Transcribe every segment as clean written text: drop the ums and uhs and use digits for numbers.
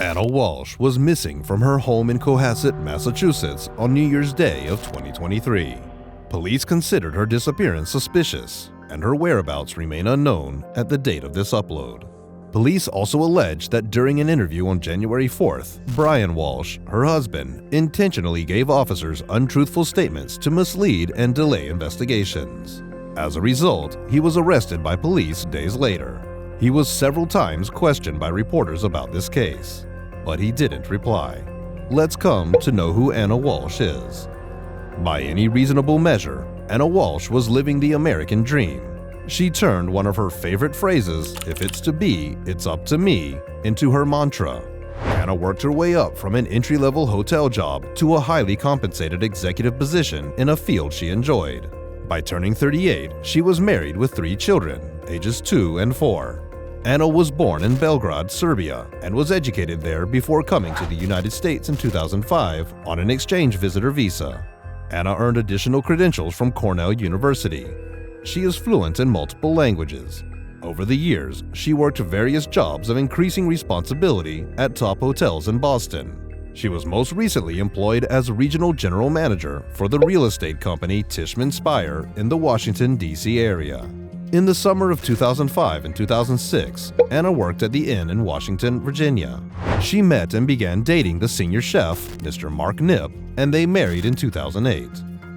Anna Walshe was missing from her home in Cohasset, Massachusetts on New Year's Day of 2023. Police considered her disappearance suspicious, and her whereabouts remain unknown at the date of this upload. Police also alleged that during an interview on January 4th, Brian Walshe, her husband, intentionally gave officers untruthful statements to mislead and delay investigations. As a result, he was arrested by police days later. He was several times questioned by reporters about this case, but he didn't reply. Let's come to know who Anna Walshe is. By any reasonable measure, Anna Walshe was living the American dream. She turned one of her favorite phrases, "If it's to be, it's up to me," into her mantra. Anna worked her way up from an entry-level hotel job to a highly compensated executive position in a field she enjoyed. By turning 38, she was married with 3 children, ages 2 and 4. Anna was born in Belgrade, Serbia, and was educated there before coming to the United States in 2005 on an exchange visitor visa. Anna earned additional credentials from Cornell University. She is fluent in multiple languages. Over the years, she worked various jobs of increasing responsibility at top hotels in Boston. She was most recently employed as regional general manager for the real estate company Tishman Speyer in the Washington, D.C. area. In the summer of 2005 and 2006, Anna worked at the inn in Washington, Virginia. She met and began dating the senior chef, Mr. Mark Knipp, and they married in 2008.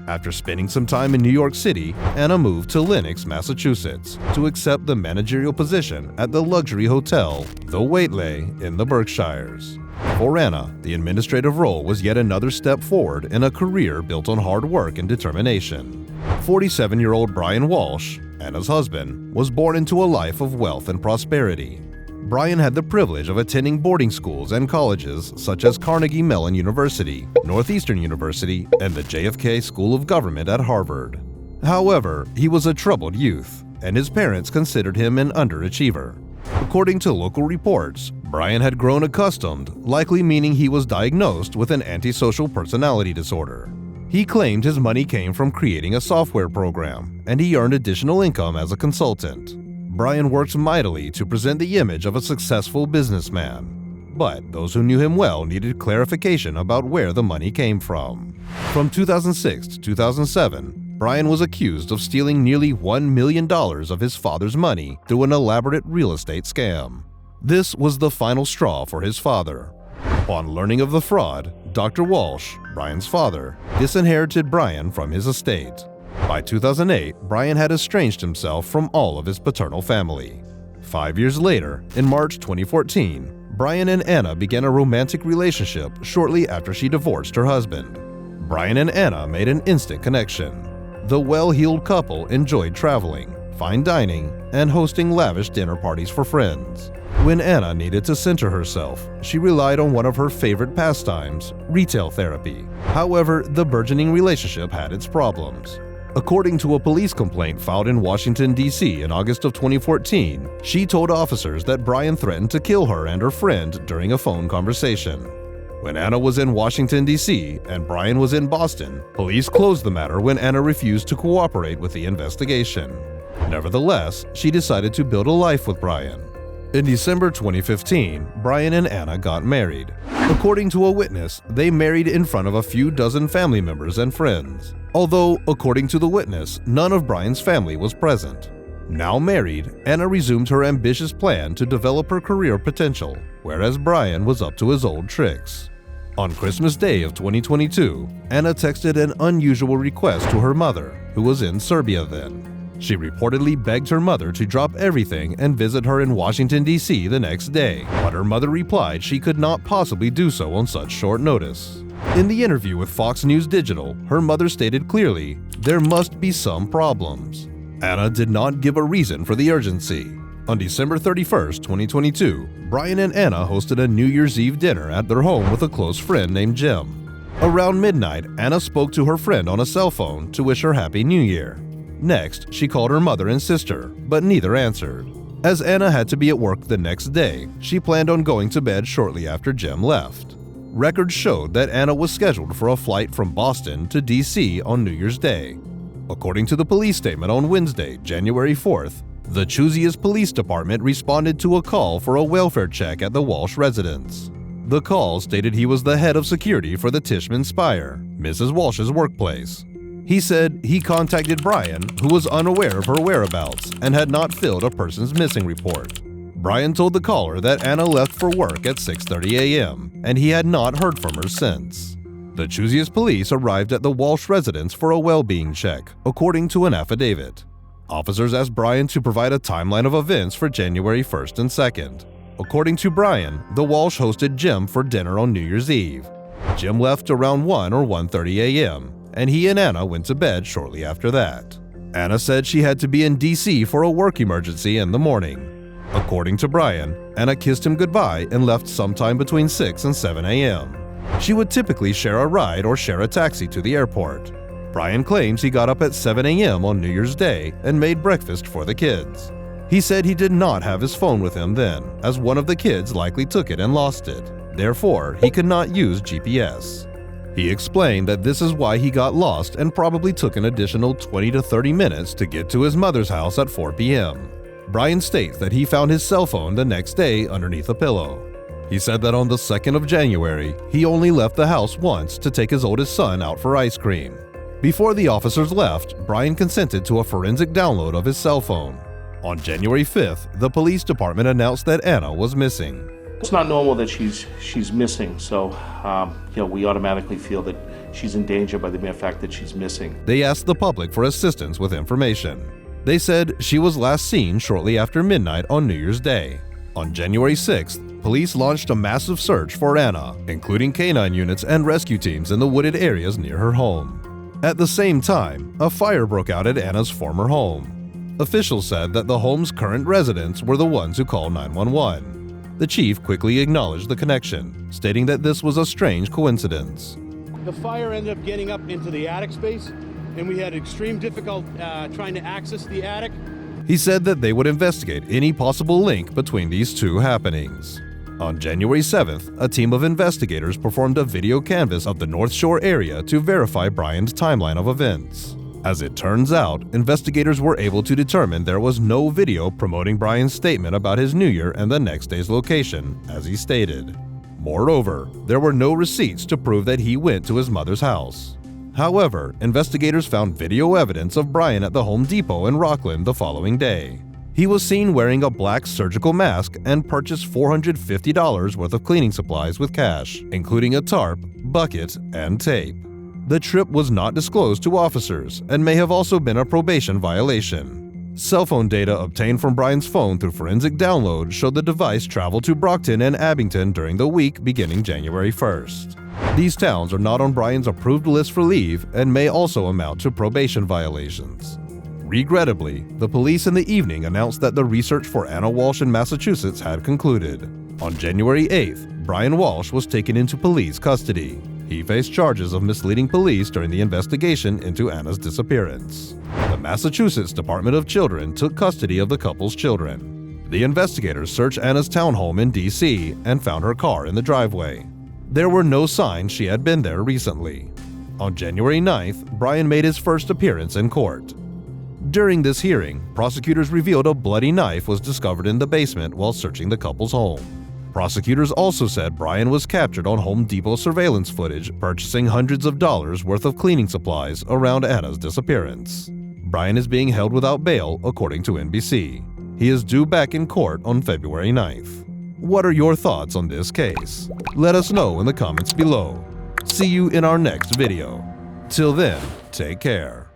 After spending some time in New York City, Anna moved to Lenox, Massachusetts, to accept the managerial position at the luxury hotel, The Waitley, in the Berkshires. For Anna, the administrative role was yet another step forward in a career built on hard work and determination. 47-year-old Brian Walshe, Anna's husband, was born into a life of wealth and prosperity. Brian had the privilege of attending boarding schools and colleges such as Carnegie Mellon University, Northeastern University, and the JFK School of Government at Harvard. However, he was a troubled youth, and his parents considered him an underachiever. According to local reports, Brian had grown accustomed, likely meaning he was diagnosed with an antisocial personality disorder. He claimed his money came from creating a software program, and he earned additional income as a consultant. Brian worked mightily to present the image of a successful businessman, but those who knew him well needed clarification about where the money came from. From 2006 to 2007, Brian was accused of stealing nearly $1 million of his father's money through an elaborate real estate scam. This was the final straw for his father. Upon learning of the fraud, Dr. Walshe, Brian's father, disinherited Brian from his estate. By 2008, Brian had estranged himself from all of his paternal family. 5 years later, in March 2014, Brian and Anna began a romantic relationship shortly after she divorced her husband. Brian and Anna made an instant connection. The well-heeled couple enjoyed traveling, fine dining, and hosting lavish dinner parties for friends. When Anna needed to center herself, she relied on one of her favorite pastimes, retail therapy. However, the burgeoning relationship had its problems. According to a police complaint filed in Washington, D.C. in August of 2014, she told officers that Brian threatened to kill her and her friend during a phone conversation. When Anna was in Washington, D.C. and Brian was in Boston, police closed the matter when Anna refused to cooperate with the investigation. Nevertheless, she decided to build a life with Brian. In December 2015, Brian and Anna got married. According to a witness, they married in front of a few dozen family members and friends. Although, according to the witness, none of Brian's family was present. Now married, Anna resumed her ambitious plan to develop her career potential, whereas Brian was up to his old tricks. On Christmas Day of 2022, Anna texted an unusual request to her mother, who was in Serbia then. She reportedly begged her mother to drop everything and visit her in Washington, D.C. the next day, but her mother replied she could not possibly do so on such short notice. In the interview with Fox News Digital, her mother stated clearly, "There must be some problems." Anna did not give a reason for the urgency. On December 31st, 2022, Brian and Anna hosted a New Year's Eve dinner at their home with a close friend named Jim. Around midnight, Anna spoke to her friend on a cell phone to wish her Happy New Year. Next, she called her mother and sister, but neither answered. As Anna had to be at work the next day, she planned on going to bed shortly after Jim left. Records showed that Anna was scheduled for a flight from Boston to D.C. on New Year's Day. According to the police statement on Wednesday, January 4th, the Chuzias Police Department responded to a call for a welfare check at the Walshe residence. The call stated he was the head of security for the Tishman Spire, Mrs. Walsh's workplace. He said he contacted Brian, who was unaware of her whereabouts and had not filled a persons missing report. Brian told the caller that Anna left for work at 6:30 a.m., and he had not heard from her since. The Chuzias police arrived at the Walsh residence for a well-being check, according to an affidavit. Officers asked Brian to provide a timeline of events for January 1st and 2nd. According to Brian, the Walsh hosted Jim for dinner on New Year's Eve. Jim left around 1 or 1:30 a.m., and he and Anna went to bed shortly after that. Anna said she had to be in D.C. for a work emergency in the morning. According to Brian, Anna kissed him goodbye and left sometime between 6 and 7 a.m. She would typically share a ride or share a taxi to the airport. Brian claims he got up at 7 a.m. on New Year's Day and made breakfast for the kids. He said he did not have his phone with him then, as one of the kids likely took it and lost it. Therefore, he could not use GPS. He explained that this is why he got lost and probably took an additional 20 to 30 minutes to get to his mother's house at 4 p.m. Brian states that he found his cell phone the next day underneath a pillow. He said that on the 2nd of January, he only left the house once to take his oldest son out for ice cream. Before the officers left, Brian consented to a forensic download of his cell phone. On January 5th, the police department announced that Anna was missing. It's not normal that she's missing, so we automatically feel that she's in danger by the mere fact that she's missing. They asked the public for assistance with information. They said she was last seen shortly after midnight on New Year's Day. On January 6th, police launched a massive search for Anna, including canine units and rescue teams in the wooded areas near her home. At the same time, a fire broke out at Anna's former home. Officials said that the home's current residents were the ones who called 911. The chief quickly acknowledged the connection, stating that this was a strange coincidence. The fire ended up getting up into the attic space, and we had extreme difficulty trying to access the attic. He said that they would investigate any possible link between these two happenings. On January 7th, a team of investigators performed a video canvass of the North Shore area to verify Brian's timeline of events. As it turns out, investigators were able to determine there was no video promoting Brian's statement about his New Year and the next day's location, as he stated. Moreover, there were no receipts to prove that he went to his mother's house. However, investigators found video evidence of Brian at the Home Depot in Rockland the following day. He was seen wearing a black surgical mask and purchased $450 worth of cleaning supplies with cash, including a tarp, bucket, and tape. The trip was not disclosed to officers and may have also been a probation violation. Cell phone data obtained from Brian's phone through forensic download showed the device traveled to Brockton and Abington during the week beginning January 1st. These towns are not on Brian's approved list for leave and may also amount to probation violations. Regrettably, the police in the evening announced that the research for Anna Walsh in Massachusetts had concluded. On January 8th, Brian Walsh was taken into police custody. He faced charges of misleading police during the investigation into Anna's disappearance. The Massachusetts Department of Children took custody of the couple's children. The investigators searched Anna's townhome in D.C. and found her car in the driveway. There were no signs she had been there recently. On January 9th, Brian made his first appearance in court. During this hearing, prosecutors revealed a bloody knife was discovered in the basement while searching the couple's home. Prosecutors also said Brian was captured on Home Depot surveillance footage purchasing hundreds of dollars worth of cleaning supplies around Anna's disappearance. Brian is being held without bail, according to NBC. He is due back in court on February 9th. What are your thoughts on this case? Let us know in the comments below. See you in our next video. Till then, take care.